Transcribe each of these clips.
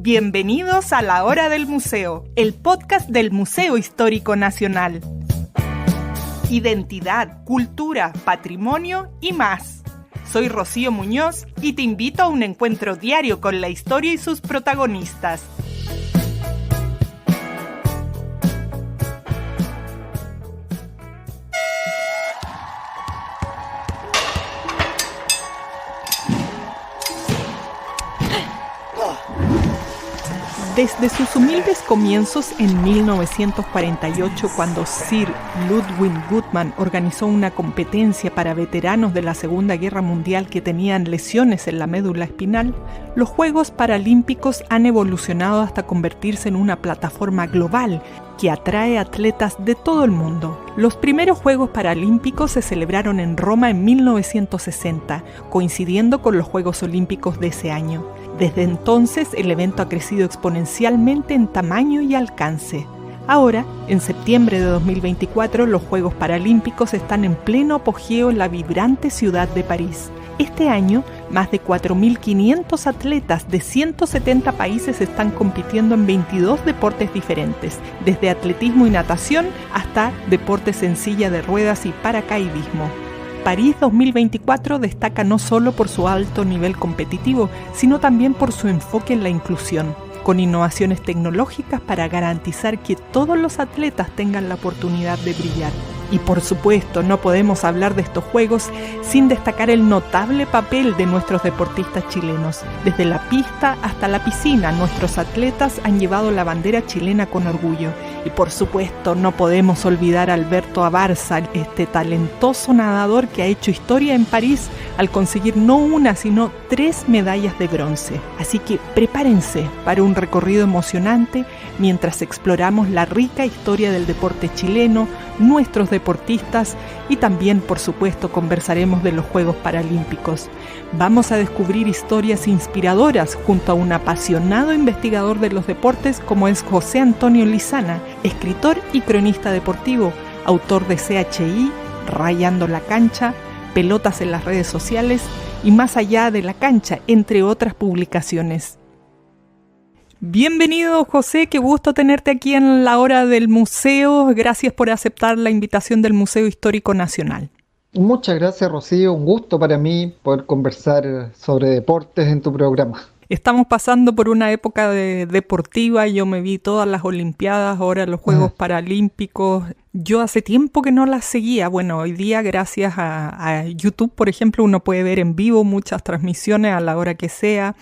Bienvenidos a La Hora del Museo, el podcast del Museo Histórico Nacional. Identidad, cultura, patrimonio y más. Soy Rocío Muñoz y te invito a un encuentro diario con la historia y sus protagonistas. Desde sus humildes comienzos en 1948, cuando Sir Ludwig Guttmann organizó una competencia para veteranos de la Segunda Guerra Mundial que tenían lesiones en la médula espinal, los Juegos Paralímpicos han evolucionado hasta convertirse en una plataforma global que atrae atletas de todo el mundo. Los primeros Juegos Paralímpicos se celebraron en Roma en 1960, coincidiendo con los Juegos Olímpicos de ese año. Desde entonces, el evento ha crecido exponencialmente en tamaño y alcance. Ahora, en septiembre de 2024, los Juegos Paralímpicos están en pleno apogeo en la vibrante ciudad de París. Este año, más de 4.500 atletas de 170 países están compitiendo en 22 deportes diferentes, desde atletismo y natación hasta deportes en silla de ruedas y paracaidismo. París 2024 destaca no solo por su alto nivel competitivo, sino también por su enfoque en la inclusión, con innovaciones tecnológicas para garantizar que todos los atletas tengan la oportunidad de brillar. Y por supuesto, no podemos hablar de estos Juegos sin destacar el notable papel de nuestros deportistas chilenos. Desde la pista hasta la piscina, nuestros atletas han llevado la bandera chilena con orgullo. Y por supuesto, no podemos olvidar a Alberto Abarza, este talentoso nadador que ha hecho historia en París al conseguir no una, sino 3 medallas de bronce. Así que prepárense para un recorrido emocionante mientras exploramos la rica historia del deporte chileno, nuestros deportistas y también, por supuesto, conversaremos de los Juegos Paralímpicos. Vamos a descubrir historias inspiradoras junto a un apasionado investigador de los deportes como es José Antonio Lizana, escritor y cronista deportivo, autor de CHI, Rayando la Cancha, Pelotas en las redes sociales y Más allá de la cancha, entre otras publicaciones. Bienvenido, José, qué gusto tenerte aquí en La Hora del Museo. Gracias por aceptar la invitación del Museo Histórico Nacional. Muchas gracias, Rocío. Un gusto para mí poder conversar sobre deportes en tu programa. Estamos pasando por una época deportiva. Yo me vi todas las Olimpiadas, ahora los Juegos Paralímpicos. Yo hace tiempo que no las seguía. Bueno, hoy día gracias a YouTube, por ejemplo, uno puede ver en vivo muchas transmisiones a la hora que sea.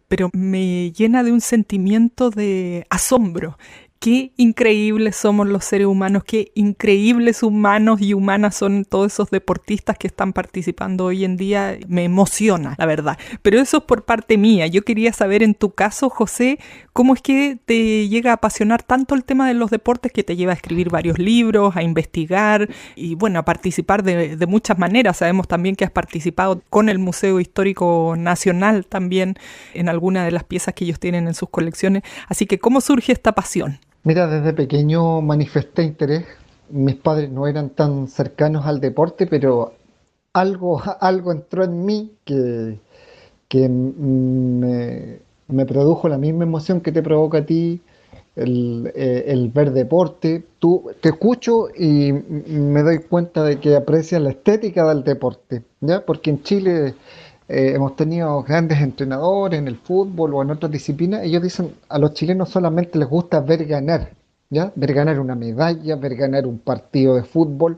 Pero me llena de un sentimiento de asombro. Qué increíbles somos los seres humanos, qué increíbles humanos y humanas son todos esos deportistas que están participando hoy en día. Me emociona, la verdad. Pero eso es por parte mía. Yo quería saber en tu caso, José, ¿cómo es que te llega a apasionar tanto el tema de los deportes que te lleva a escribir varios libros, a investigar y bueno, a participar de muchas maneras? Sabemos también que has participado con el Museo Histórico Nacional también en alguna de las piezas que ellos tienen en sus colecciones. Así que, ¿cómo surge esta pasión? Mira, desde pequeño manifesté interés. Mis padres no eran tan cercanos al deporte, pero algo entró en mí que me produjo la misma emoción que te provoca a ti el ver deporte. Te escucho y me doy cuenta de que aprecias la estética del deporte, ¿ya? Porque en Chile hemos tenido grandes entrenadores en el fútbol o en otras disciplinas. Ellos dicen a los chilenos solamente les gusta ver ganar, ¿ya? Ver ganar una medalla, ver ganar un partido de fútbol.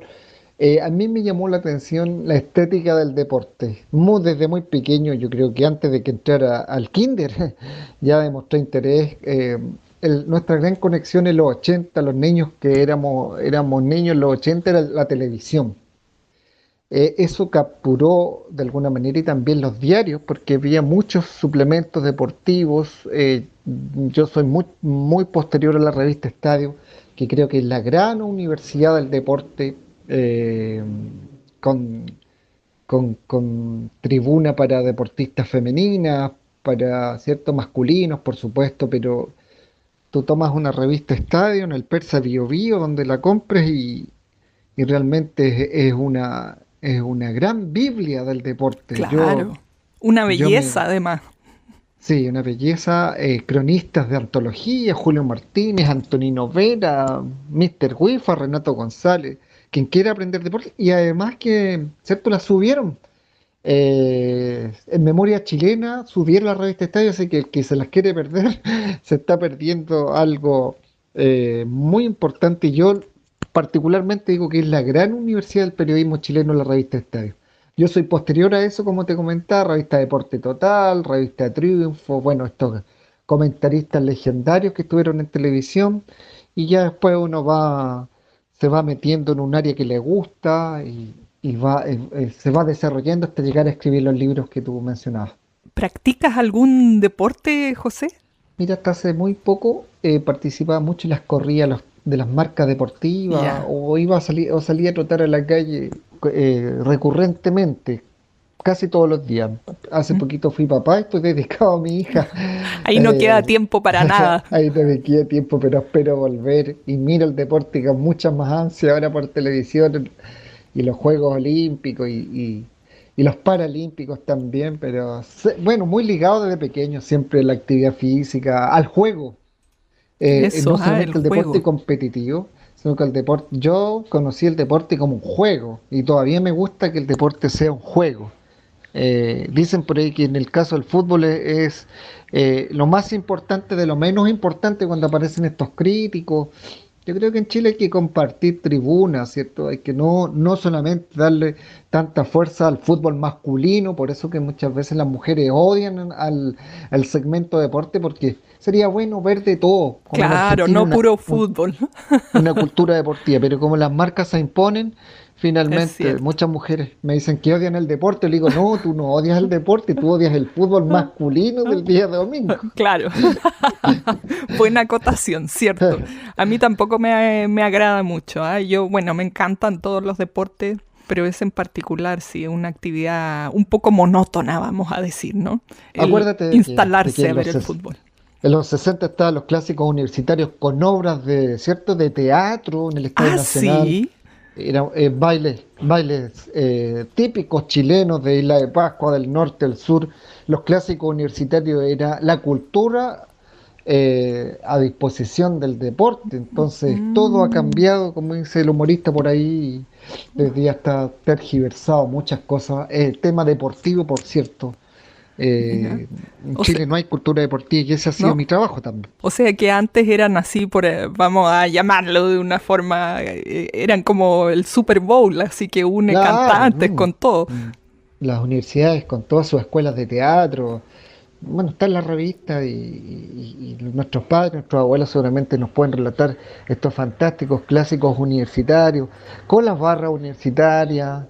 A mí me llamó la atención la estética del deporte. Desde muy pequeño, yo creo que antes de que entrara al kinder, ya demostré interés. Nuestra gran conexión en los 80, los niños que éramos niños en los 80, era la televisión. Eso capturó de alguna manera y también los diarios, porque había muchos suplementos deportivos. Yo soy muy posterior a la revista Estadio, que creo que es la gran universidad del deporte, con, con tribuna para deportistas femeninas, para ciertos masculinos, por supuesto, pero tú tomas una revista Estadio en el Persa Bio Bio, donde la compres y realmente es una gran Biblia del deporte. Claro, una Yo me, belleza además. Sí, una belleza. Cronistas de antología, Julio Martínez, Antonino Vera, Mr. Wifa, Renato González, quien quiera aprender deporte. Y además que, ¿cierto? La subieron. En memoria chilena, subieron la revista Estadio, así que el que se las quiere perder se está perdiendo algo muy importante. Yo particularmente digo que es la gran universidad del periodismo chileno, la revista Estadio. Yo soy posterior a eso, como te comentaba, revista Deporte Total, revista Triunfo, bueno, estos comentaristas legendarios que estuvieron en televisión, y ya después se va metiendo en un área que le gusta y se va desarrollando hasta llegar a escribir los libros que tú mencionabas. ¿Practicas algún deporte, José? Mira, hasta hace muy poco participaba mucho en las corridas de las marcas deportivas Ya. o iba a salir o salía a trotar a la calle recurrentemente, casi todos los días. Hace ¿Mm? poquito fui papá y estoy dedicado a mi hija. Ahí no queda Eh, tiempo para nada. ahí te me queda tiempo, pero espero volver y miro el deporte con mucha más ansia ahora por televisión y los Juegos Olímpicos y los Paralímpicos también, pero bueno, muy ligado desde pequeño siempre a la actividad física, al juego. Eso, No el solamente el deporte juego. competitivo, sino que el deporte, yo conocí el deporte como un juego y todavía me gusta que el deporte sea un juego. Dicen por ahí que en el caso del fútbol es lo más importante de lo menos importante cuando aparecen estos críticos. Yo creo que en Chile hay que compartir tribunas, ¿cierto? Hay que no solamente darle tanta fuerza al fútbol masculino, por eso que muchas veces las mujeres odian al segmento deporte, porque sería bueno ver de todo, como en Claro, Argentina no puro fútbol. una cultura deportiva, pero como las marcas se imponen, Es finalmente cierto. muchas mujeres me dicen que odian el deporte, le digo, no, tú no odias el deporte, tú odias el fútbol masculino del día domingo. Claro. Buena acotación, cierto. A mí tampoco me agrada mucho. ¿Ah? Yo, bueno, me encantan todos los deportes, pero ese en particular sí es una actividad un poco monótona, vamos a decir, ¿no? El Acuérdate de que instalarse a ver el fútbol. en los 60 estaban los clásicos universitarios con obras de, ¿cierto? De teatro en el Estadio Ah, Nacional. sí. Eran bailes típicos chilenos de Isla de Pascua, del norte, del sur. Los clásicos universitarios era la cultura a disposición del deporte. Entonces todo ha Mm. cambiado, como dice el humorista por ahí, y hoy día está tergiversado muchas cosas. El tema deportivo, por cierto. Mira. En O sea, Chile no hay cultura deportiva y ese ha sido ¿no? mi trabajo también. O sea que antes eran así, vamos a llamarlo de una forma, eran como el Super Bowl, así que une Claro, cantantes con todo. mm, las universidades con todas sus escuelas de teatro, bueno, está en la revista y nuestros padres, nuestros abuelos seguramente nos pueden relatar estos fantásticos clásicos universitarios, con las barras universitarias,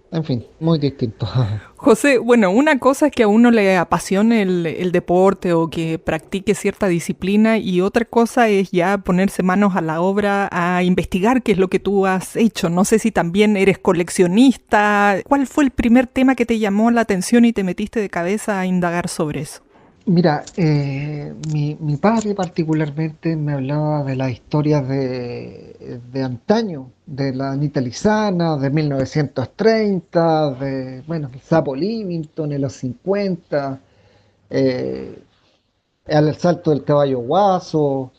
en fin, muy distinto. José, bueno, una cosa es que a uno le apasione el deporte o que practique cierta disciplina y otra cosa es ya ponerse manos a la obra a investigar qué es lo que tú has hecho. No sé si también eres coleccionista. ¿Cuál fue el primer tema que te llamó la atención y te metiste de cabeza a indagar sobre eso? Mira, mi padre particularmente me hablaba de las historias de antaño, de la Anita Lizana, de 1930, de, bueno, el Sapo Livington en los 50, eh, al salto del caballo guaso.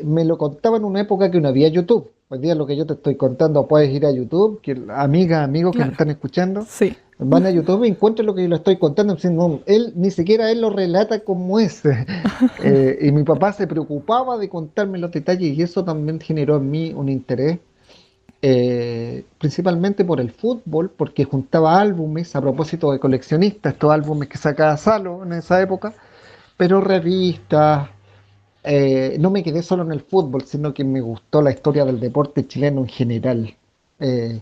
Me lo contaba en una época que no había YouTube. Hoy día lo que yo te estoy contando, puedes ir a YouTube, que amigas, amigos que me Claro, están escuchando, sí. van a YouTube y encuentran lo que yo le estoy contando. No, él, ni siquiera él lo relata como es. Y mi papá se preocupaba de contarme los detalles y eso también generó en mí un interés, principalmente por el fútbol, porque juntaba álbumes a propósito de coleccionistas, estos álbumes que sacaba Salo en esa época, pero revistas. No me quedé solo en el fútbol, sino que me gustó la historia del deporte chileno en general. Eh,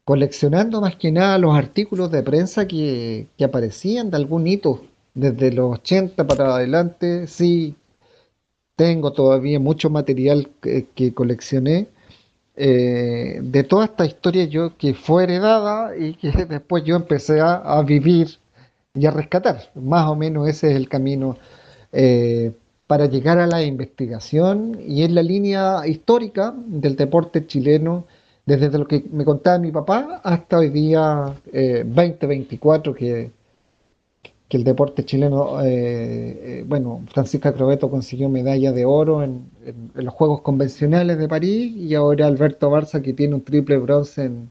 Coleccionando más que nada los artículos de prensa que aparecían de algún hito, desde los 80 para adelante, sí, tengo todavía mucho material que coleccioné. De toda esta historia yo que fue heredada y que después yo empecé a vivir y a rescatar. Más o menos ese es el camino eh, para llegar a la investigación y en la línea histórica del deporte chileno, desde lo que me contaba mi papá hasta hoy día 2024, que el deporte chileno, bueno, Francisca Crobeto consiguió medalla de oro en los Juegos Convencionales de París y ahora Alberto Barza que tiene un triple bronce en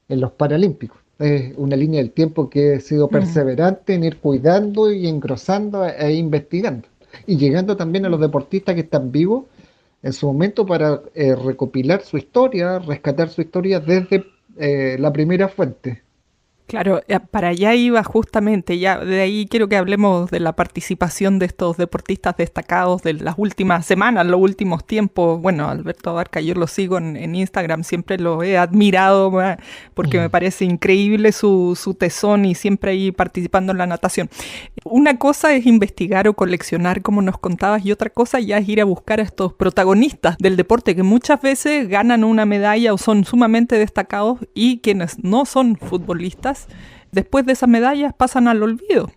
los Paralímpicos. Es una línea del tiempo que he sido Mm. perseverante en ir cuidando y engrosando e investigando. Y llegando también a los deportistas que están vivos en su momento para recopilar su historia, rescatar su historia desde la primera fuente. Claro, para allá iba justamente, ya de ahí quiero que hablemos de la participación de estos deportistas destacados de las últimas semanas, los últimos tiempos. Bueno, Alberto Abarca, yo lo sigo en Instagram, siempre lo he admirado porque me parece increíble su tesón y siempre ahí participando en la natación. Una cosa es investigar o coleccionar, como nos contabas, y otra cosa ya es ir a buscar a estos protagonistas del deporte que muchas veces ganan una medalla o son sumamente destacados y quienes no son futbolistas, después de esas medallas pasan al olvido.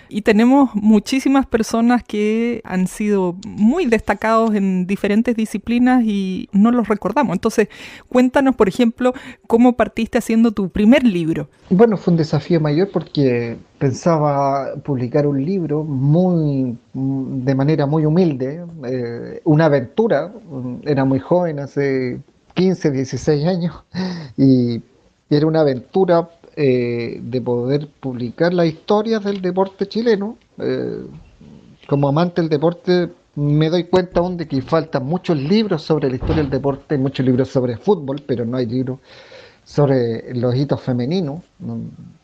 Y tenemos muchísimas personas que han sido muy destacados en diferentes disciplinas y no los recordamos. Entonces, cuéntanos, por ejemplo, cómo partiste haciendo tu primer libro. Bueno, fue un desafío mayor porque pensaba publicar un libro de manera muy humilde, una aventura. Era muy joven, hace 15, 16 años, y era una aventura de poder publicar las historias del deporte chileno. Como amante del deporte, me doy cuenta aún de que faltan muchos libros sobre la historia del deporte, muchos libros sobre fútbol, pero no hay libros sobre los hitos femeninos.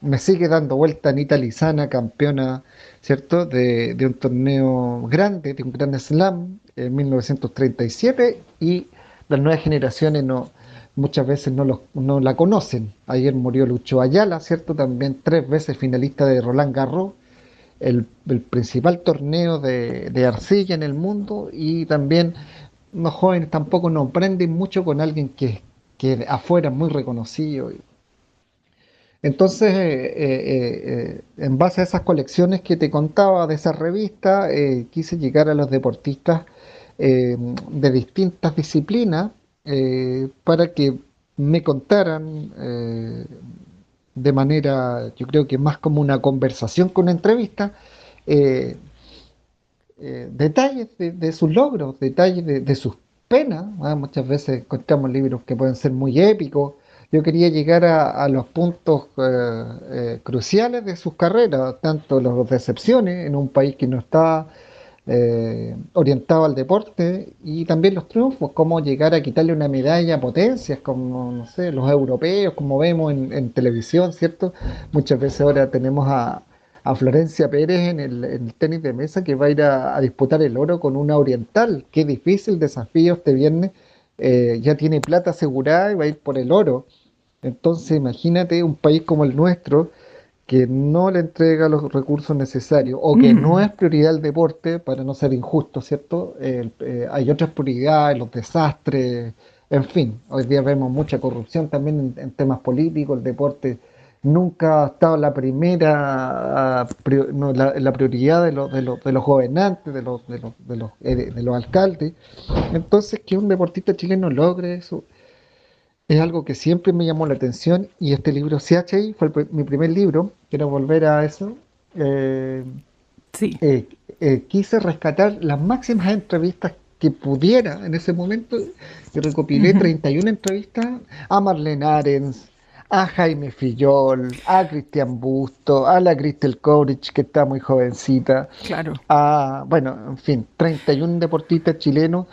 Me sigue dando vuelta Anita Lizana, campeona, ¿cierto?, de un torneo grande, de un gran slam en 1937, y las nuevas generaciones muchas veces no la conocen. Ayer murió Lucho Ayala, ¿cierto?, también 3 veces finalista de Roland Garros, el principal torneo de arcilla en el mundo, y también los jóvenes tampoco nos aprenden mucho con alguien que afuera es muy reconocido. Entonces, en base a esas colecciones que te contaba de esa revista, quise llegar a los deportistas de distintas disciplinas para que me contaran de manera, yo creo que más como una conversación que una entrevista, eh, detalles de sus logros, detalles de sus penas. Muchas veces encontramos libros que pueden ser muy épicos. Yo quería llegar a los puntos cruciales de sus carreras, tanto las decepciones en un país que no está orientado al deporte, y también los triunfos, cómo llegar a quitarle una medalla a potencias como, no sé, los europeos, como vemos en televisión, ¿cierto? Muchas veces ahora tenemos a Florencia Pérez en el tenis de mesa que va a ir a disputar el oro con una oriental. Qué difícil desafío este viernes. Ya tiene plata asegurada y va a ir por el oro. Entonces, imagínate un país como el nuestro que no le entrega los recursos necesarios o que no Mm. es prioridad el deporte, para no ser injusto, ¿cierto? Hay otras prioridades, los desastres, en fin. Hoy día vemos mucha corrupción también en temas políticos. El deporte nunca ha estado la primera, no, la prioridad de los gobernantes, de los alcaldes. Entonces, que un deportista chileno logre eso es algo que siempre me llamó la atención, y este libro CHI fue mi primer libro. Quiero volver a eso. Eh, Sí. Quise rescatar las máximas entrevistas que pudiera en ese momento, y recopilé Ujú. 31 entrevistas a Marlene Arens, a Jaime Fillol, a Cristian Busto, a la Cristel Courage, que está muy jovencita, Claro. bueno, en fin, 31 deportistas chilenos,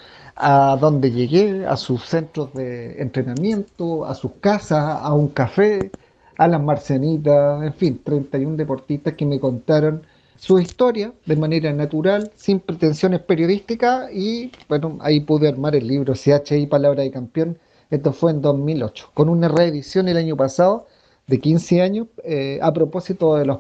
a donde llegué, a sus centros de entrenamiento, a sus casas, a un café, a las marcianitas, en fin, 31 deportistas que me contaron su historia de manera natural, sin pretensiones periodísticas, y bueno, ahí pude armar el libro CHI Palabra de Campeón. Esto fue en 2008, con una reedición el año pasado de 15 años, a propósito de los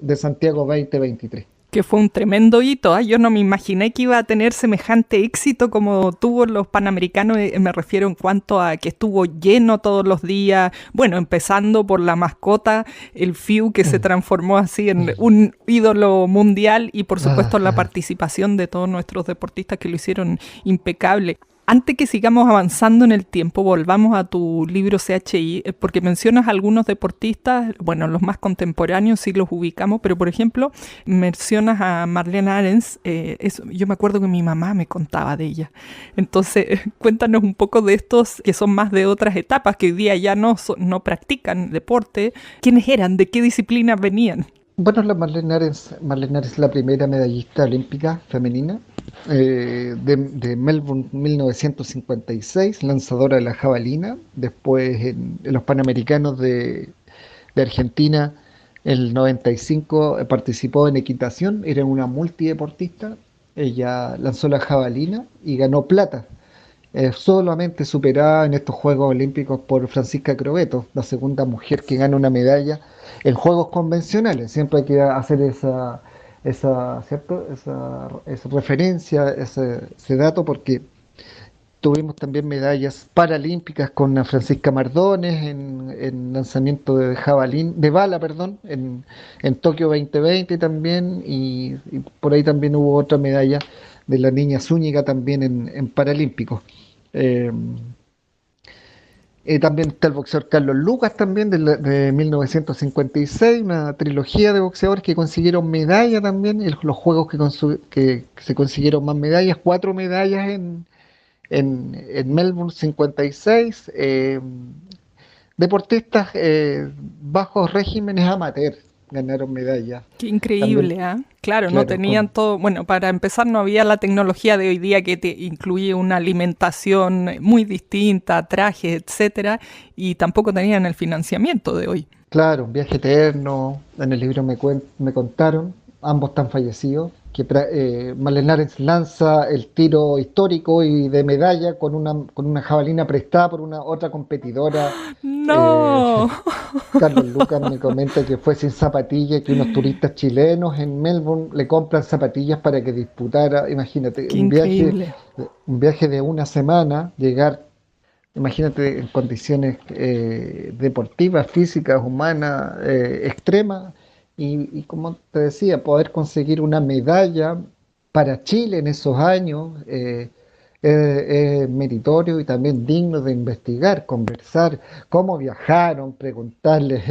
de Santiago 2023. Que fue un tremendo hito. Yo no me imaginé que iba a tener semejante éxito como tuvo los Panamericanos. Me refiero en cuanto a que estuvo lleno todos los días. Bueno, empezando por la mascota, el FIU, que se transformó así en un ídolo mundial, y por supuesto la Ajá. participación de todos nuestros deportistas que lo hicieron impecable. Antes que sigamos avanzando en el tiempo, volvamos a tu libro CHI, porque mencionas algunos deportistas, bueno, los más contemporáneos sí los ubicamos, pero por ejemplo, mencionas a Marlene Arens, yo me acuerdo que mi mamá me contaba de ella. Entonces, cuéntanos un poco de estos que son más de otras etapas, que hoy día ya no practican deporte. ¿Quiénes eran? ¿De qué disciplinas venían? Bueno, la Marlene Ahrens es la primera medallista olímpica femenina de Melbourne 1956, lanzadora de la jabalina. Después en los Panamericanos de Argentina, el 95 participó en equitación, era una multideportista. Ella lanzó la jabalina y ganó plata, solamente superada en estos Juegos Olímpicos por Francisca Crobeto, la segunda mujer que gana una medalla en Juegos convencionales. Siempre hay que hacer ¿cierto? Esa referencia, ese dato, porque tuvimos también medallas paralímpicas con la Francisca Mardones en lanzamiento de jabalín, de bala, perdón, en Tokio 2020 también, y por ahí también hubo otra medalla de la niña Zúñiga también en Paralímpicos. Eh, también está el boxeador Carlos Lucas también de 1956, una trilogía de boxeadores que consiguieron medalla también, en los juegos que se consiguieron más medallas, 4 medallas en Melbourne 56, deportistas bajos regímenes amateur ganaron medallas. Qué También, increíble, ¿ah? Claro, no claro, tenían todo, bueno, para empezar no había la tecnología de hoy día que te incluye una alimentación muy distinta, trajes, etcétera, y tampoco tenían el financiamiento de hoy. claro, un viaje eterno. En el libro me contaron, ambos están fallecidos, que Marlene Ahrens lanza el tiro histórico y de medalla con una jabalina prestada por una otra competidora. Eh, No, Carlos Lucas me comenta que fue sin zapatillas, que unos turistas chilenos en Melbourne le compran zapatillas para que disputara. Imagínate, qué increíble. un viaje de una semana, llegar, imagínate, en condiciones deportivas, físicas, humanas, extremas, y como te decía, poder conseguir una medalla para Chile en esos años. Es meritorio y también digno de investigar, conversar, cómo viajaron, preguntarles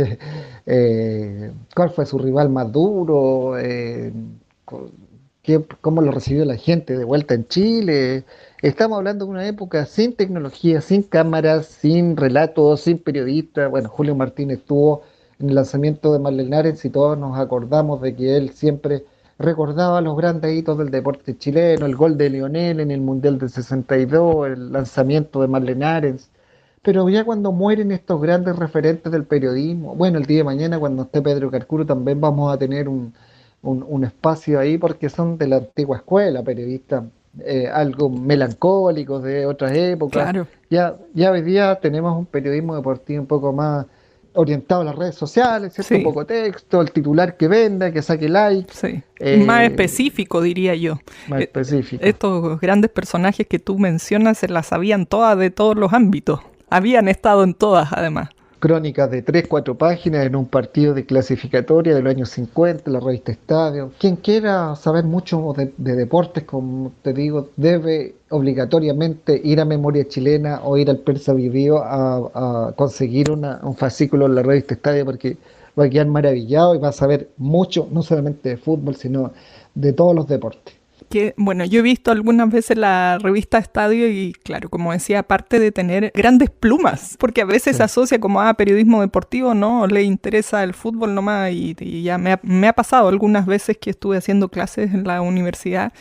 cuál fue su rival más duro, co- cómo lo recibió la gente de vuelta en Chile. Estamos hablando de una época sin tecnología, sin cámaras, sin relatos, sin periodistas. Bueno, Julio Martínez estuvo en el lanzamiento de Marlene Arens y todos nos acordamos de que él siempre recordaba los grandes hitos del deporte chileno, el gol de Lionel en el Mundial del 62, el lanzamiento de Marlene Arens. Pero ya cuando mueren estos grandes referentes del periodismo, bueno, el día de mañana cuando esté Pedro Carcuro también vamos a tener un espacio ahí porque son de la antigua escuela, periodistas algo melancólicos de otras épocas. Claro, Ya hoy día tenemos un periodismo deportivo un poco más orientado a las redes sociales, ¿cierto? sí, Poco texto, el titular que venda, que saque likes, sí. Y más eh, específico, diría yo. más Eh, específico. Estos grandes personajes que tú mencionas se las sabían todas de todos los ámbitos. Habían estado en todas, además. Crónicas de 3, 4 páginas en un partido de clasificatoria del año 50, la revista Estadio. Quien quiera saber mucho de deportes, como te digo, debe obligatoriamente ir a Memoria Chilena o ir al Persa Vivío a conseguir un fascículo en la revista Estadio porque va a quedar maravillado y va a saber mucho, no solamente de fútbol, sino de todos los deportes. Que, bueno, yo he visto algunas veces la revista Estadio y claro, como decía, aparte de tener grandes plumas, porque a veces Sí. se asocia como a periodismo deportivo, no le interesa el fútbol nomás y ya me ha pasado algunas veces que estuve haciendo clases en la universidad.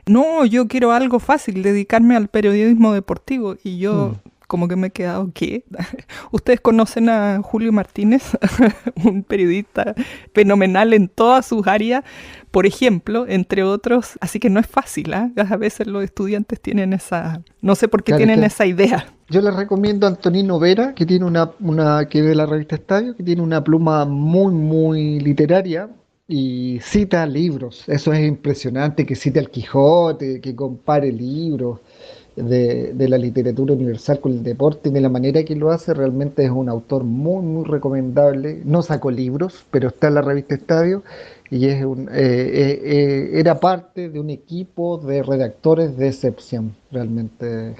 No, yo quiero algo fácil, dedicarme al periodismo deportivo y yo Mm. como que me he quedado, ¿qué? ¿Ustedes conocen a Julio Martínez? Un periodista fenomenal en todas sus áreas, por ejemplo, entre otros, así que no es fácil, ¿ah? A veces los estudiantes tienen esa, no sé por qué Claro, es tienen que esa idea. yo les recomiendo a Antonino Vera, que tiene que es de la revista Estadio, que tiene una pluma muy, muy literaria y cita libros. Eso es impresionante, que cite al Quijote, que compare libros de la literatura universal con el deporte y de la manera que lo hace, realmente es un autor muy, muy recomendable. No sacó libros, pero está en la revista Estadio y era parte de un equipo de redactores de excepción. Realmente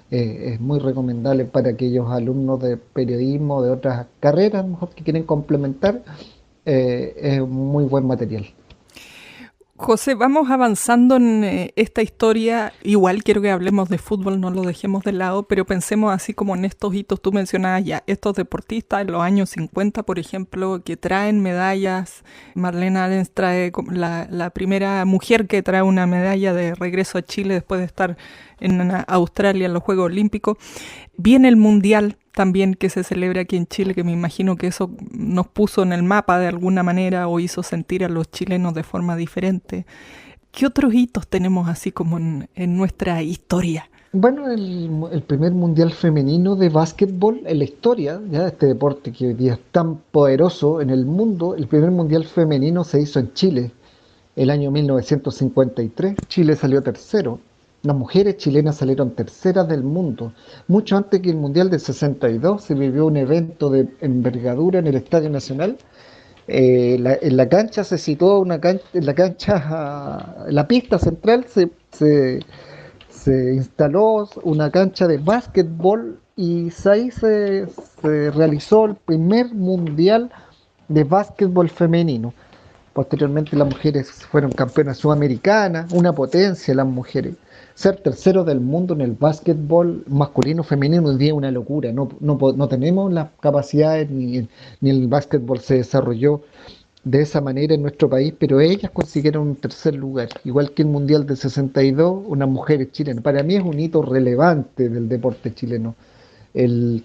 es muy recomendable para aquellos alumnos de periodismo, de otras carreras, mejor que quieren complementar, es un muy buen material. José, vamos avanzando en esta historia. Igual quiero que hablemos de fútbol, no lo dejemos de lado, pero pensemos así como en estos hitos. Tú mencionabas ya estos deportistas en los años 50, por ejemplo, que traen medallas. Marlene Alens trae la primera mujer que trae una medalla de regreso a Chile después de estar en Australia en los Juegos Olímpicos. Viene el Mundial también que se celebra aquí en Chile, que me imagino que eso nos puso en el mapa de alguna manera o hizo sentir a los chilenos de forma diferente. ¿Qué otros hitos tenemos así como en nuestra historia? Bueno, el primer mundial femenino de básquetbol en la historia, ya este deporte que hoy día es tan poderoso en el mundo, el primer mundial femenino se hizo en Chile el año 1953. Chile salió tercero. Las mujeres chilenas salieron terceras del mundo. Mucho antes que el mundial de 62 se vivió un evento de envergadura en el Estadio Nacional. En la cancha se situó en la cancha, en la pista central se instaló una cancha de básquetbol y ahí se realizó el primer mundial de básquetbol femenino. Posteriormente las mujeres fueron campeonas sudamericanas, una potencia las mujeres. Ser tercero del mundo en el básquetbol masculino femenino hoy día es una locura. No tenemos las capacidades ni el básquetbol se desarrolló de esa manera en nuestro país, pero ellas consiguieron un tercer lugar, igual que el Mundial de 62, unas mujeres chilenas. Para mí es un hito relevante del deporte chileno.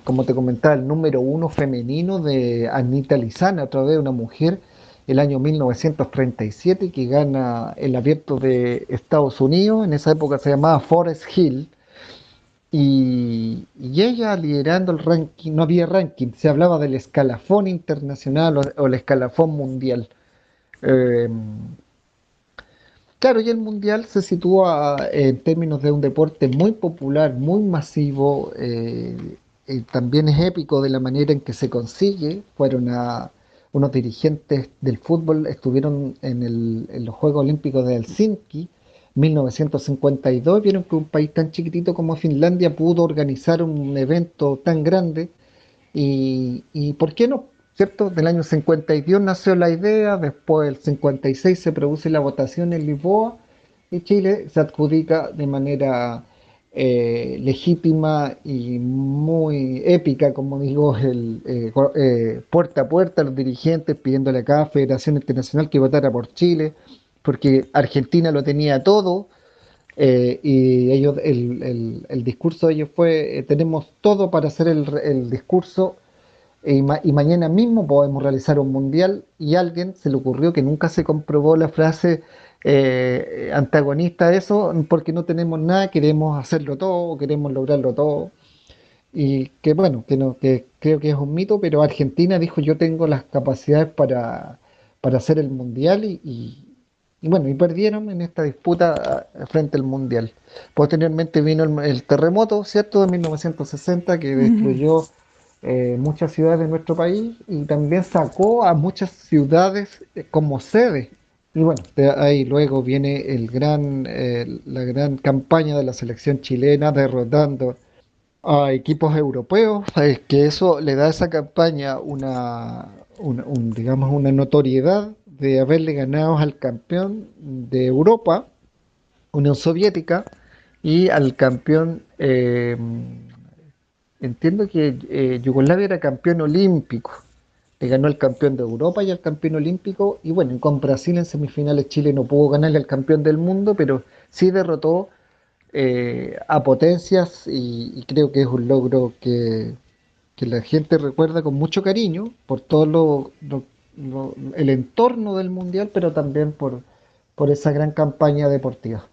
Como te comentaba, el número uno femenino de Anita Lizana, a través de una mujer, el año 1937, que gana el abierto de Estados Unidos, en esa época se llamaba Forest Hill, y ella liderando el ranking, no había ranking, se hablaba del escalafón internacional o el escalafón mundial. Eh, claro, y el mundial se sitúa en términos de un deporte muy popular, muy masivo, también es épico de la manera en que se consigue. Unos dirigentes del fútbol, estuvieron en los Juegos Olímpicos de Helsinki 1952, vieron que un país tan chiquitito como Finlandia pudo organizar un evento tan grande y ¿por qué no? ¿Cierto? Del año 52 nació la idea, después del 56 se produce la votación en Lisboa y Chile se adjudica de manera legítima y muy épica, como digo, puerta a puerta los dirigentes pidiéndole a cada federación internacional que votara por Chile, porque Argentina lo tenía todo. Y ellos, el discurso de ellos fue, tenemos todo para hacer el discurso y mañana mismo podemos realizar un mundial, y a alguien se le ocurrió, que nunca se comprobó la frase antagonista a eso, porque no tenemos nada, queremos hacerlo todo, queremos lograrlo todo. Y que bueno, que, no, que creo que es un mito, pero Argentina dijo yo tengo las capacidades para hacer el mundial y bueno, y perdieron en esta disputa frente al mundial. Posteriormente vino el terremoto, ¿cierto?, de 1960 que destruyó muchas ciudades de nuestro país y también sacó a muchas ciudades como sede. Y bueno, de ahí luego viene la gran campaña de la selección chilena derrotando a equipos europeos, que eso le da a esa campaña digamos, una notoriedad de haberle ganado al campeón de Europa, Unión Soviética, y al campeón, entiendo que Yugoslavia era campeón olímpico, le ganó al campeón de Europa y al campeón olímpico, y bueno, con Brasil en semifinales Chile no pudo ganarle al campeón del mundo, pero sí derrotó a potencias y creo que es un logro que la gente recuerda con mucho cariño por todo el entorno del mundial, pero también por esa gran campaña deportiva.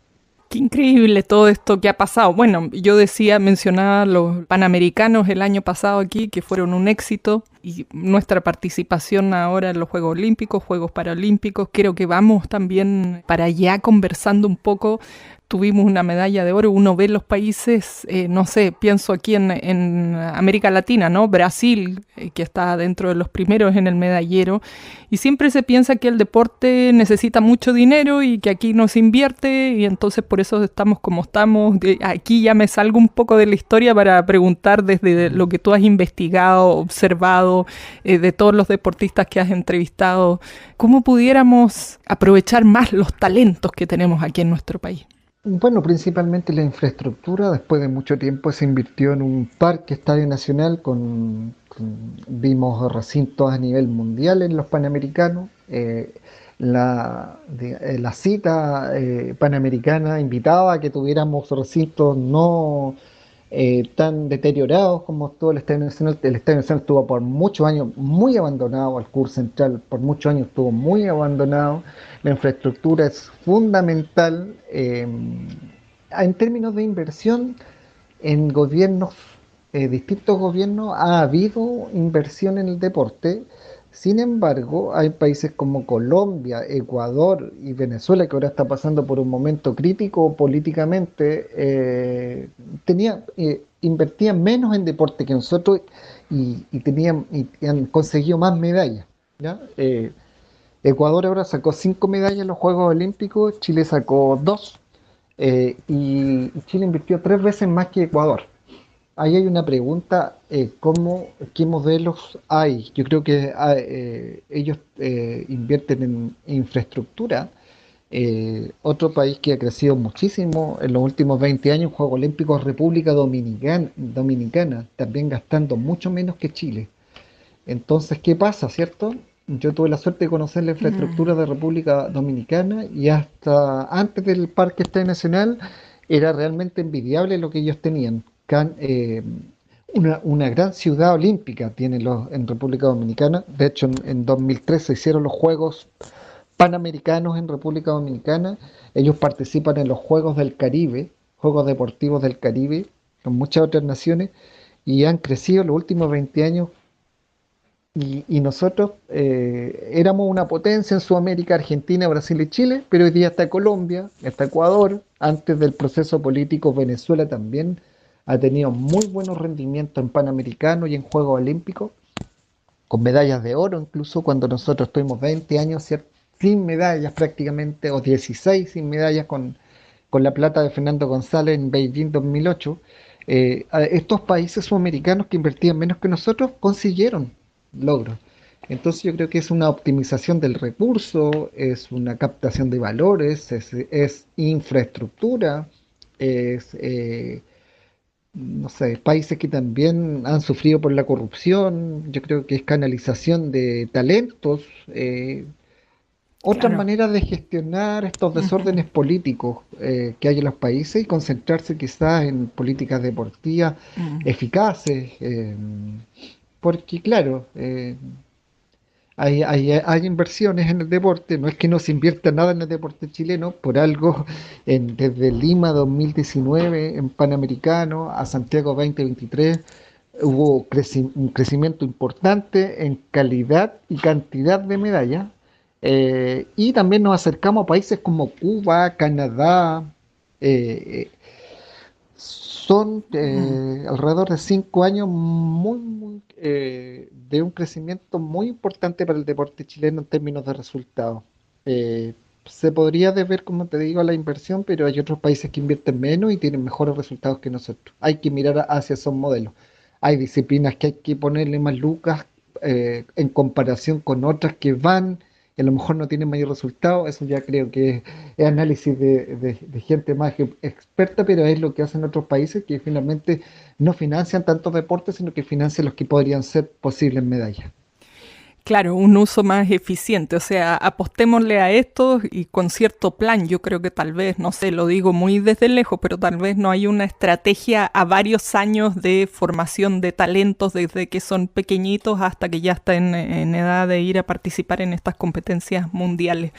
Qué increíble todo esto que ha pasado. Bueno, yo mencionaba los Panamericanos el año pasado aquí, que fueron un éxito. y nuestra participación ahora en los Juegos Olímpicos, Juegos Paralímpicos, creo que vamos también para allá conversando un poco. Tuvimos una medalla de oro, uno ve los países, no sé, pienso aquí en América Latina, ¿no? Brasil, que está dentro de los primeros en el medallero, y siempre se piensa que el deporte necesita mucho dinero y que aquí no se invierte, y entonces por eso estamos como estamos. Aquí ya me salgo un poco de la historia para preguntar desde lo que tú has investigado, observado, de todos los deportistas que has entrevistado, ¿cómo pudiéramos aprovechar más los talentos que tenemos aquí en nuestro país? Bueno, principalmente la infraestructura. Después de mucho tiempo se invirtió en un parque estadio nacional vimos recintos a nivel mundial en los Panamericanos. La cita panamericana invitaba a que tuviéramos recintos no tan deteriorados como todo el Estadio Nacional. El Estadio Nacional estuvo por muchos años muy abandonado, el Kur Central por muchos años estuvo muy abandonado. La infraestructura es fundamental en términos de inversión en gobiernos, distintos gobiernos ha habido inversión en el deporte. Sin embargo, hay países como Colombia, Ecuador y Venezuela, que ahora está pasando por un momento crítico políticamente, invertían menos en deporte que nosotros y han conseguido más medallas. ¿Ya? Ecuador ahora sacó 5 medallas en los Juegos Olímpicos, Chile sacó 2 y Chile invirtió 3 veces más que Ecuador. Ahí hay una pregunta, ¿qué modelos hay? Yo creo que ellos invierten en infraestructura. Otro país que ha crecido muchísimo en los últimos 20 años, Juegos Olímpicos, República Dominicana, también gastando mucho menos que Chile. Entonces, ¿qué pasa, cierto? Yo tuve la suerte de conocer la infraestructura de República Dominicana y hasta antes del Parque Estadio Nacional era realmente envidiable lo que ellos tenían. Una gran ciudad olímpica tienen en República Dominicana. De hecho, en 2003 se hicieron los Juegos Panamericanos en República Dominicana. Ellos participan en los Juegos del Caribe, Juegos Deportivos del Caribe, con muchas otras naciones, y han crecido en los últimos 20 años. Y nosotros éramos una potencia en Sudamérica, Argentina, Brasil y Chile, pero hoy día está Colombia, está Ecuador. Antes del proceso político, Venezuela también ha tenido muy buenos rendimientos en Panamericanos y en Juegos Olímpicos, con medallas de oro, incluso cuando nosotros tuvimos 20 años sin medallas prácticamente, o 16 sin medallas con la plata de Fernando González en Beijing 2008. Estos países sudamericanos que invertían menos que nosotros consiguieron logros. Entonces yo creo que es una optimización del recurso, es una captación de valores, es infraestructura, es, no sé, países que también han sufrido por la corrupción. Yo creo que es canalización de talentos, otras Claro. maneras de gestionar estos Ujú. desórdenes políticos que hay en los países y concentrarse quizás en políticas deportivas Mm. eficaces, porque claro, hay inversiones en el deporte. No es que no se invierta nada en el deporte chileno, por algo desde Lima 2019 en Panamericano a Santiago 2023 hubo un crecimiento importante en calidad y cantidad de medallas. Y también nos acercamos a países como Cuba, Canadá. Son Mm. alrededor de 5 años de un crecimiento muy importante para el deporte chileno en términos de resultados. Eh, Se podría deber, como te digo, a la inversión, pero hay otros países que invierten menos y tienen mejores resultados que nosotros. Hay que mirar hacia esos modelos. Hay disciplinas que hay que ponerle más lucas en comparación con otras que van y a lo mejor no tienen mayor resultado. Eso ya creo que es análisis de gente más experta, pero es lo que hacen otros países que finalmente no financian tantos deportes, sino que financian los que podrían ser posibles medallas. Claro, un uso más eficiente, o sea, apostémosle a esto y con cierto plan. Yo creo que tal vez, no sé, lo digo muy desde lejos, pero tal vez no hay una estrategia a varios años de formación de talentos desde que son pequeñitos hasta que ya están en edad de ir a participar en estas competencias mundiales.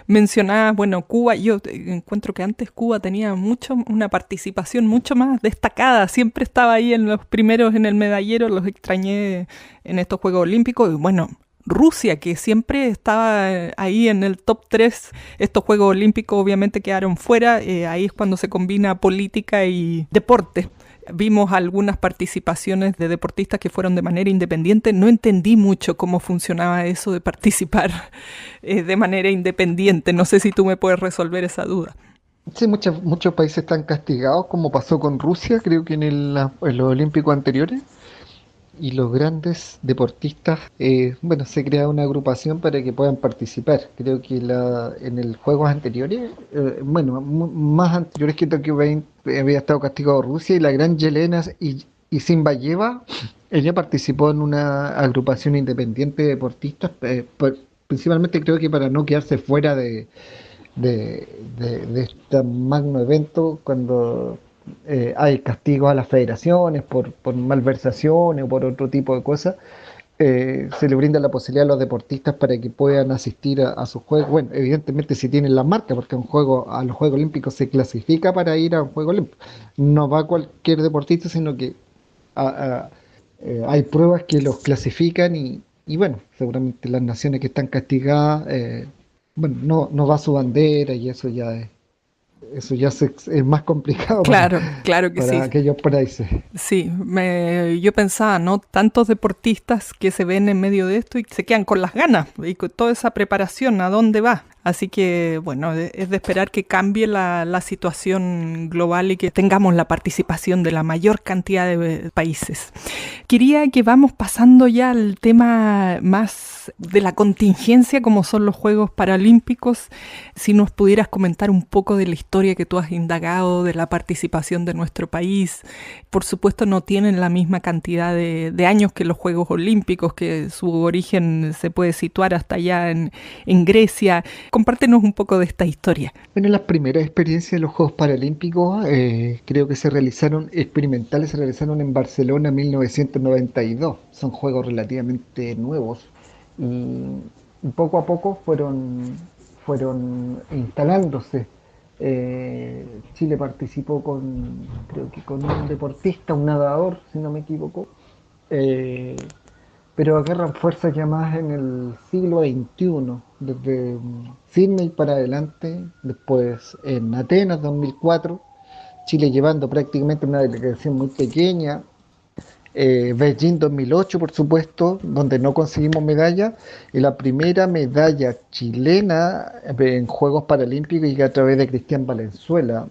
Mencionabas, bueno, Cuba, yo encuentro que antes Cuba tenía una participación mucho más destacada, siempre estaba ahí en los primeros en el medallero, los extrañé en estos Juegos Olímpicos y bueno, Rusia, que siempre estaba ahí en el top 3. Estos Juegos Olímpicos obviamente quedaron fuera, ahí es cuando se combina política y deporte. Vimos algunas participaciones de deportistas que fueron de manera independiente. No entendí mucho cómo funcionaba eso de participar de manera independiente. No sé si tú me puedes resolver esa duda. Sí, muchos países están castigados, como pasó con Rusia, creo que en los Olímpicos anteriores. Y los grandes deportistas, bueno, se crea una agrupación para que puedan participar. Creo que en el juegos anteriores, bueno, más anteriores que Tokio 20, había estado castigado Rusia y la gran Yelena y Zimbayeva, ella participó en una agrupación independiente de deportistas, principalmente creo que para no quedarse fuera de este magno evento cuando hay castigos a las federaciones por malversaciones o por otro tipo de cosas. Se le brinda la posibilidad a los deportistas para que puedan asistir a sus juegos. Bueno, evidentemente si tienen la marca, porque a los Juegos Olímpicos se clasifica para ir a un Juego Olímpico. No va cualquier deportista, sino que a- a- hay pruebas que los clasifican y bueno, seguramente las naciones que están castigadas, bueno, no va su bandera y eso ya es más complicado Claro, claro que para sí. aquellos países. Sí, yo pensaba, ¿no? Tantos deportistas que se ven en medio de esto y se quedan con las ganas y con toda esa preparación, ¿a dónde va? Así que, bueno, es de esperar que cambie la situación global y que tengamos la participación de la mayor cantidad de países. Quería que vamos pasando ya al tema más de la contingencia, como son los Juegos Paralímpicos. Si nos pudieras comentar un poco de la historia que tú has indagado, de la participación de nuestro país. Por supuesto no tienen la misma cantidad de años que los Juegos Olímpicos, que su origen se puede situar hasta allá en Grecia. Compártenos un poco de esta historia. Bueno, las primeras experiencias de los Juegos Paralímpicos creo que experimentales, se realizaron en Barcelona en 1992. Son juegos relativamente nuevos y poco a poco fueron instalándose. Chile participó creo que con un deportista, un nadador, si no me equivoco, eh, pero agarran fuerza ya más en el siglo XXI, desde Sydney para adelante, después en Atenas 2004, Chile llevando prácticamente una delegación muy pequeña, Beijing 2008 por supuesto, donde no conseguimos medalla, y la primera medalla chilena en Juegos Paralímpicos y a través de Cristian Valenzuela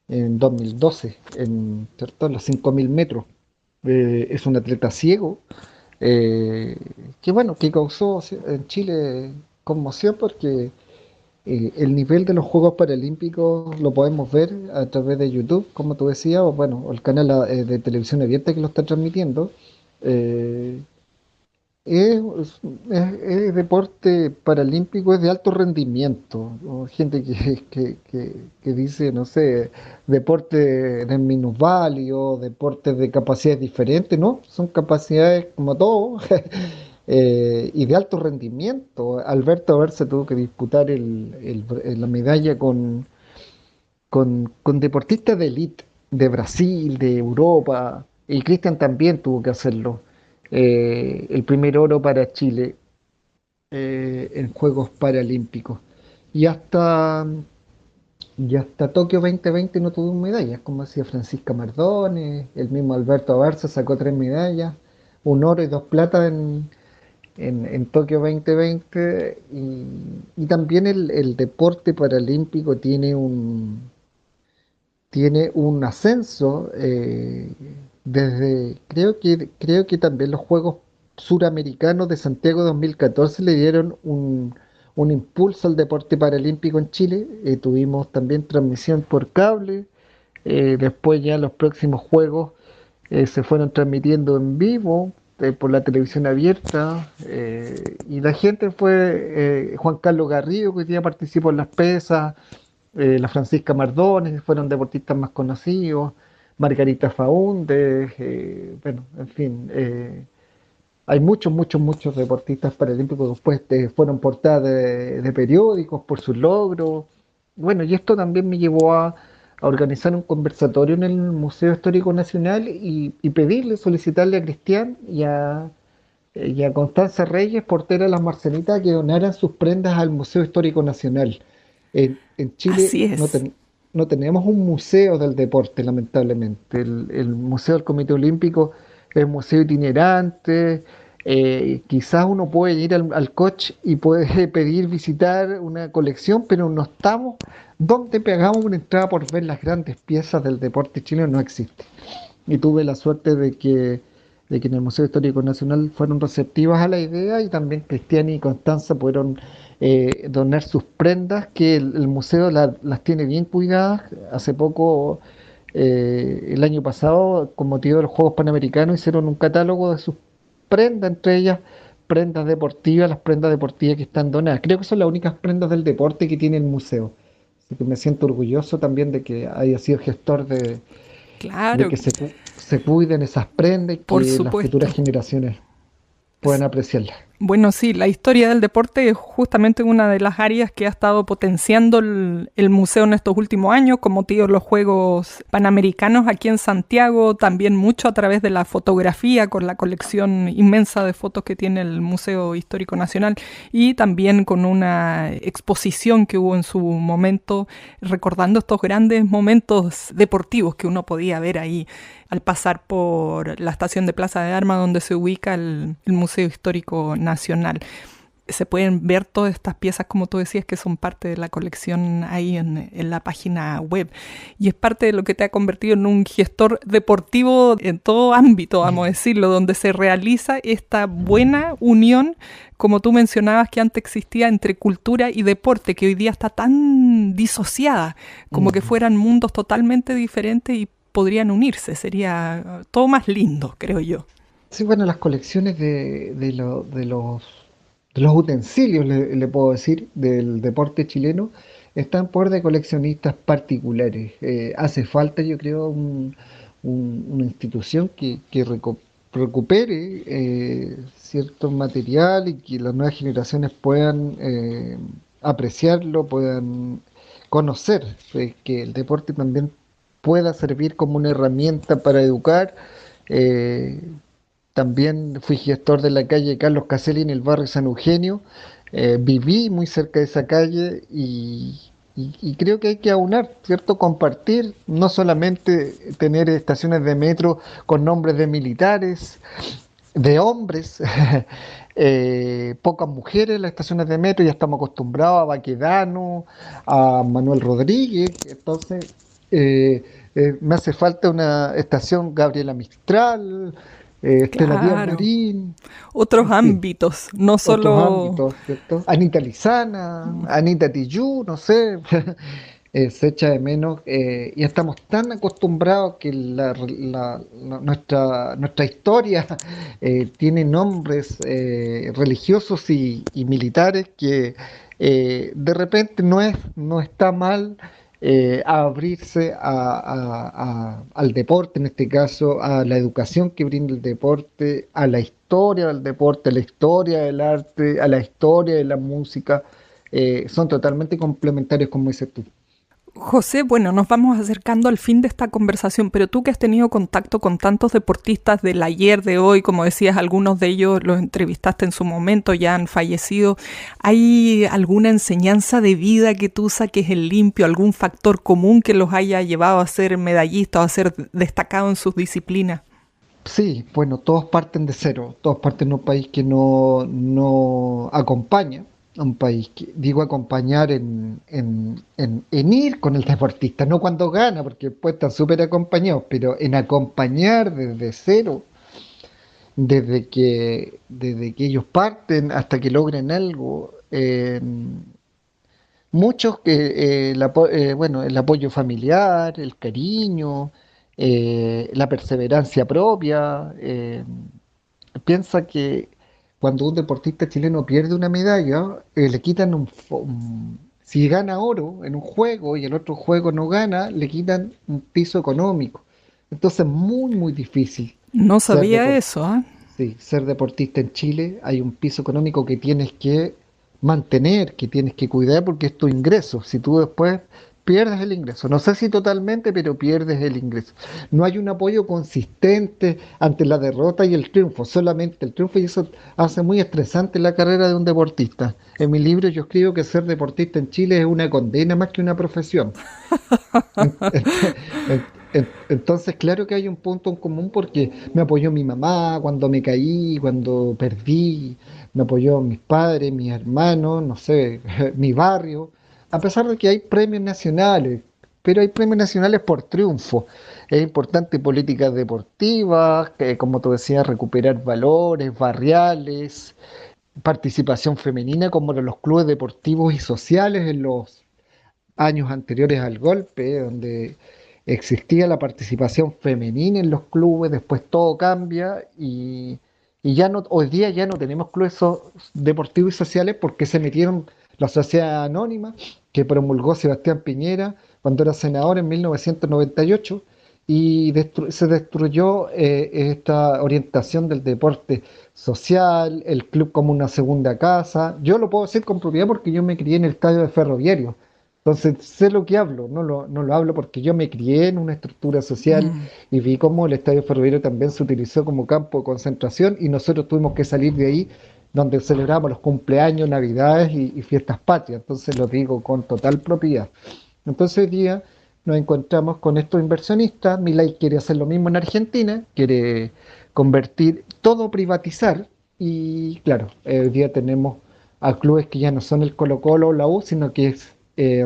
en 2012, ¿cierto? En los 5.000 metros. Es un atleta ciego eh, que bueno, que causó en Chile conmoción porque el nivel de los Juegos Paralímpicos lo podemos ver a través de YouTube, como tú decías, o bueno, o el canal de televisión abierta que lo está transmitiendo. Eh, es, es deporte paralímpico, es de alto rendimiento. ¿No? Gente que dice, no sé, deporte de minusválido, deportes de capacidades diferentes, ¿no? Son capacidades como todo y de alto rendimiento. Alberto Aberza tuvo que disputar la medalla con deportistas de élite, de Brasil, de Europa, y Cristian también tuvo que hacerlo. El primer oro para Chile en Juegos Paralímpicos. Y hasta, y hasta Tokio 2020 no tuvo medallas, como decía Francisca Mardones, el mismo Alberto Abarza sacó 3 medallas, un oro y 2 platas en Tokio 2020. Y también el deporte paralímpico tiene un ascenso creo que también los Juegos Suramericanos de Santiago 2014 le dieron un impulso al deporte paralímpico en Chile. Tuvimos también transmisión por cable. Después ya los próximos Juegos se fueron transmitiendo en vivo por la televisión abierta, y la gente fue Juan Carlos Garrido, que hoy día participó en las pesas, la Francisca Mardones, que fueron deportistas más conocidos, Margarita Faúndez, bueno, en fin, hay muchos deportistas paralímpicos que después fueron portadas de periódicos por sus logros. Bueno, y esto también me llevó a organizar un conversatorio en el Museo Histórico Nacional y pedirle, solicitarle a Cristian y a Constanza Reyes, portera de las Marcelitas, que donaran sus prendas al Museo Histórico Nacional. En Chile Así es. no tenemos un museo del deporte, lamentablemente. El Museo del Comité Olímpico es un museo itinerante. Quizás uno puede ir al coach y puede pedir visitar una colección, pero no estamos donde pagamos una entrada por ver las grandes piezas del deporte chileno, no existe. Y tuve la suerte de que en el Museo Histórico Nacional fueron receptivas a la idea, y también Cristian y Constanza pudieron donar sus prendas, que el museo las tiene bien cuidadas. Hace poco, el año pasado, con motivo de los Juegos Panamericanos, hicieron un catálogo de sus prendas, entre ellas prendas deportivas, las prendas deportivas que están donadas. Creo que son las únicas prendas del deporte que tiene el museo. Así que me siento orgulloso también de que haya sido gestor de Claro, que se cuiden esas prendas y por que las futuras supuesto. generaciones puedan apreciarlas. Bueno, sí, la historia del deporte es justamente una de las áreas que ha estado potenciando el museo en estos últimos años, con motivo de los Juegos Panamericanos aquí en Santiago, también mucho a través de la fotografía, con la colección inmensa de fotos que tiene el Museo Histórico Nacional, y también con una exposición que hubo en su momento, recordando estos grandes momentos deportivos que uno podía ver ahí al pasar por la estación de Plaza de Armas, donde se ubica el Museo Histórico Nacional. Se pueden ver todas estas piezas, como tú decías, que son parte de la colección ahí en la página web. Y es parte de lo que te ha convertido en un gestor deportivo en todo ámbito, vamos a decirlo, donde se realiza esta buena unión, como tú mencionabas, que antes existía entre cultura y deporte, que hoy día está tan disociada, como que Mm. fueran mundos totalmente diferentes y podrían unirse. Sería todo más lindo, creo yo. Sí, bueno, las colecciones de los utensilios, le puedo decir, del deporte chileno, están por de coleccionistas particulares. Hace falta, yo creo, una institución que recupere cierto material y que las nuevas generaciones puedan apreciarlo, puedan conocer, que el deporte también pueda servir como una herramienta para educar. eh, También fui gestor de la calle Carlos Caselli en el barrio San Eugenio. Viví muy cerca de esa calle y creo que hay que aunar, ¿cierto? Compartir, no solamente tener estaciones de metro con nombres de militares, de hombres, pocas mujeres en las estaciones de metro, ya estamos acostumbrados a Baquedano, a Manuel Rodríguez. Entonces eh, me hace falta una estación Gabriela Mistral, Estela Díaz Claro. Marín, en Otros fin, ámbitos, no otros solo... ámbitos, ¿cierto? Anita Lizana, Anita Tijoux, no sé, se echa de menos, y estamos tan acostumbrados que nuestra historia tiene nombres religiosos y militares, que de repente no está mal abrirse al deporte, en este caso a la educación que brinda el deporte, a la historia del deporte, a la historia del arte, a la historia de la música. Son totalmente complementarios, como dices tú. José, bueno, nos vamos acercando al fin de esta conversación, pero tú que has tenido contacto con tantos deportistas del ayer, de hoy, como decías, algunos de ellos los entrevistaste en su momento, ya han fallecido, ¿hay alguna enseñanza de vida que tú saques en limpio, algún factor común que los haya llevado a ser medallistas o a ser destacados en sus disciplinas? Sí, bueno, todos parten de cero, todos parten de un país que no acompaña, un país que, digo, acompañar en ir con el deportista, no cuando gana, porque después están súper acompañados, pero en acompañar desde cero, desde que ellos parten hasta que logren algo. Muchos que bueno, el apoyo familiar, el cariño, la perseverancia propia, piensa que cuando un deportista chileno pierde una medalla, le quitan si gana oro en un juego y el otro juego no gana, le quitan un piso económico. Entonces, muy, muy difícil No ser sabía deportista. eso, ¿ah? Sí, ser deportista en Chile, hay un piso económico que tienes que mantener, que tienes que cuidar porque es tu ingreso. Si tú después pierdes el ingreso, no sé si totalmente, pero pierdes el ingreso. No hay un apoyo consistente ante la derrota y el triunfo, solamente el triunfo, y eso hace muy estresante la carrera de un deportista. En mi libro yo escribo que ser deportista en Chile es una condena más que una profesión. Entonces, claro que hay un punto en común porque me apoyó mi mamá cuando me caí, cuando perdí, me apoyó mis padres, mis hermanos, no sé, mi barrio, a pesar de que hay premios nacionales, pero hay premios nacionales por triunfo. Es importante políticas deportivas, que, como tú decías, recuperar valores barriales, participación femenina como en los clubes deportivos y sociales en los años anteriores al golpe, donde existía la participación femenina en los clubes, después todo cambia y ya no, hoy día ya no tenemos clubes deportivos y sociales porque se metieron la sociedad anónima que promulgó Sebastián Piñera cuando era senador en 1998 y se destruyó esta orientación del deporte social, el club como una segunda casa. Yo lo puedo decir con propiedad porque yo me crié en el estadio de Ferroviario. Entonces, sé lo que hablo, no lo hablo porque yo me crié en una estructura social Mm, y vi cómo el estadio ferroviario también se utilizó como campo de concentración y nosotros tuvimos que salir de ahí donde celebramos los cumpleaños, navidades y fiestas patrias. Entonces, lo digo con total propiedad. Entonces, hoy día nos encontramos con estos inversionistas. Milei quiere hacer lo mismo en Argentina, quiere convertir todo, privatizar y claro, hoy día tenemos a clubes que ya no son el Colo-Colo o la U, sino que es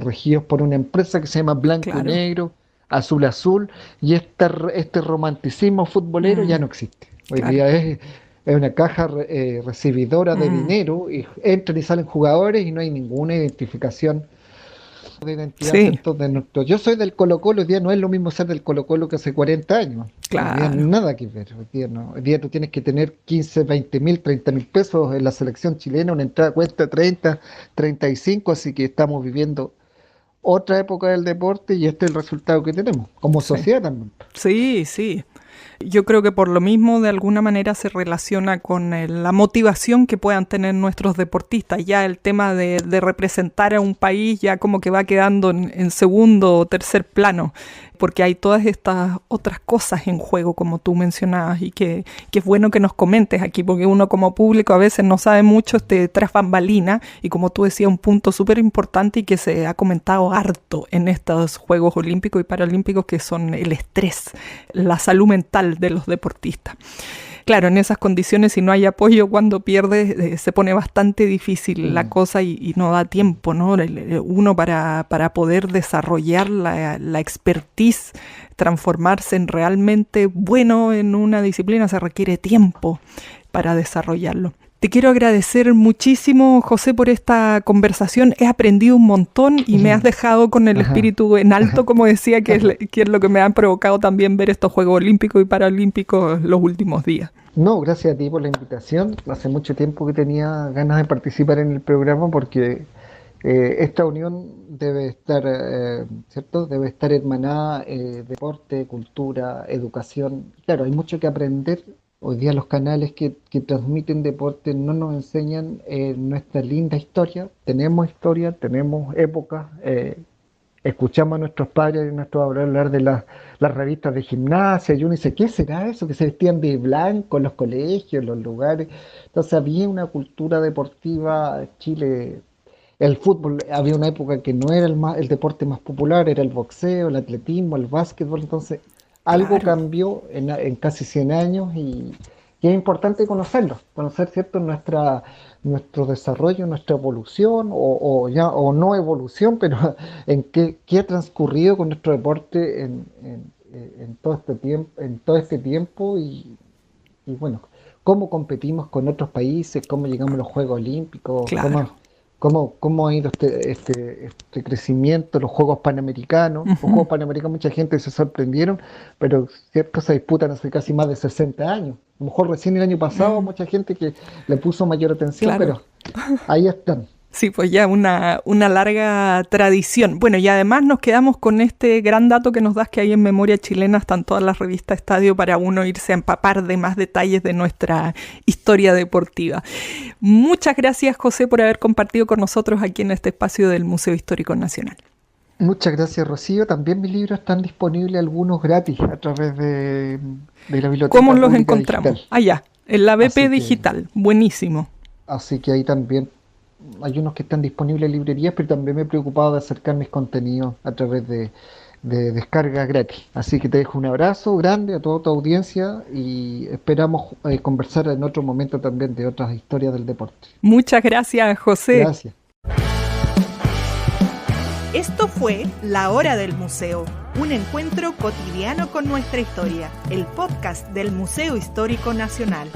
regidos por una empresa que se llama Blanco y claro. Negro, Azul Azul, y este romanticismo futbolero ya Mm, no existe. Hoy claro. día es una caja recibidora de Mm, dinero, y entran y salen jugadores y no hay ninguna identificación de identidad, sí, ¿cierto? De nuestro. Yo soy del Colo-Colo, hoy día no es lo mismo ser del Colo-Colo que hace 40 años. Hoy día claro. nada que ver. Hoy día no. Hoy día tú tienes que tener 15, 20 mil, 30 mil pesos en la selección chilena, una entrada cuesta 30, 35, así que estamos viviendo otra época del deporte y este es el resultado que tenemos, como Sí. sociedad también. Sí, sí. Yo creo que por lo mismo de alguna manera se relaciona con la motivación que puedan tener nuestros deportistas. Ya el tema de representar a un país ya como que va quedando en segundo o tercer plano, porque hay todas estas otras cosas en juego, como tú mencionabas, y que es bueno que nos comentes aquí, porque uno como público a veces no sabe mucho tras bambalina, y como tú decías, un punto súper importante y que se ha comentado harto en estos Juegos Olímpicos y Paralímpicos, que son el estrés, la salud mental de los deportistas. Claro, en esas condiciones, si no hay apoyo cuando pierdes, se pone bastante difícil la Mm, cosa y no da mm. tiempo, ¿no? Uno para poder desarrollar la expertise, transformarse en realmente bueno en una disciplina, se requiere tiempo para desarrollarlo. Te quiero agradecer muchísimo, José, por esta conversación. He aprendido un montón y me has dejado con el Ajá. espíritu en alto, como decía, que es lo que me ha provocado también ver estos Juegos Olímpicos y Paralímpicos los últimos días. No, gracias a ti por la invitación. Hace mucho tiempo que tenía ganas de participar en el programa porque esta unión debe estar, ¿cierto? Debe estar hermanada, deporte, cultura, educación. Claro, hay mucho que aprender. Hoy día los canales que transmiten deporte no nos enseñan nuestra linda historia, tenemos épocas, escuchamos a nuestros padres y a nuestros abuelos hablar de las revistas de gimnasia y uno dice, ¿qué será eso? Que se vestían de blanco en los colegios, en los lugares. Entonces había una cultura deportiva, Chile, el fútbol, había una época que no era el deporte más popular, era el boxeo, el atletismo, el básquetbol, entonces algo Claro. cambió en casi 100 años y es importante conocerlo, conocer, ¿cierto?, nuestro desarrollo, nuestra evolución o no evolución, pero en qué ha transcurrido con nuestro deporte en todo este tiempo y bueno, cómo competimos con otros países, cómo llegamos a los Juegos Olímpicos, Claro. cómo ha ido este crecimiento, los Juegos Panamericanos. Los Juegos Panamericanos mucha gente se sorprendieron, pero cierto se disputan hace casi más de 60 años. A lo mejor recién el año pasado mucha gente que le puso mayor atención, Claro. pero ahí están. Sí, pues ya una larga tradición. Bueno, y además nos quedamos con este gran dato que nos das, que ahí en Memoria Chilena están todas las revistas Estadio para uno irse a empapar de más detalles de nuestra historia deportiva. Muchas gracias, José, por haber compartido con nosotros aquí en este espacio del Museo Histórico Nacional. Muchas gracias, Rocío. También mis libros están disponibles, algunos gratis, a través de la ¿Cómo Biblioteca los Pública encontramos? Digital. Allá, en la BP Así que, Digital. Buenísimo. así que ahí también hay unos que están disponibles en librerías, pero también me he preocupado de acercar mis contenidos a través de descarga gratis. Así que te dejo un abrazo grande a toda tu audiencia y esperamos conversar en otro momento también de otras historias del deporte. Muchas gracias, José. Gracias. Esto fue La Hora del Museo, un encuentro cotidiano con nuestra historia, el podcast del Museo Histórico Nacional.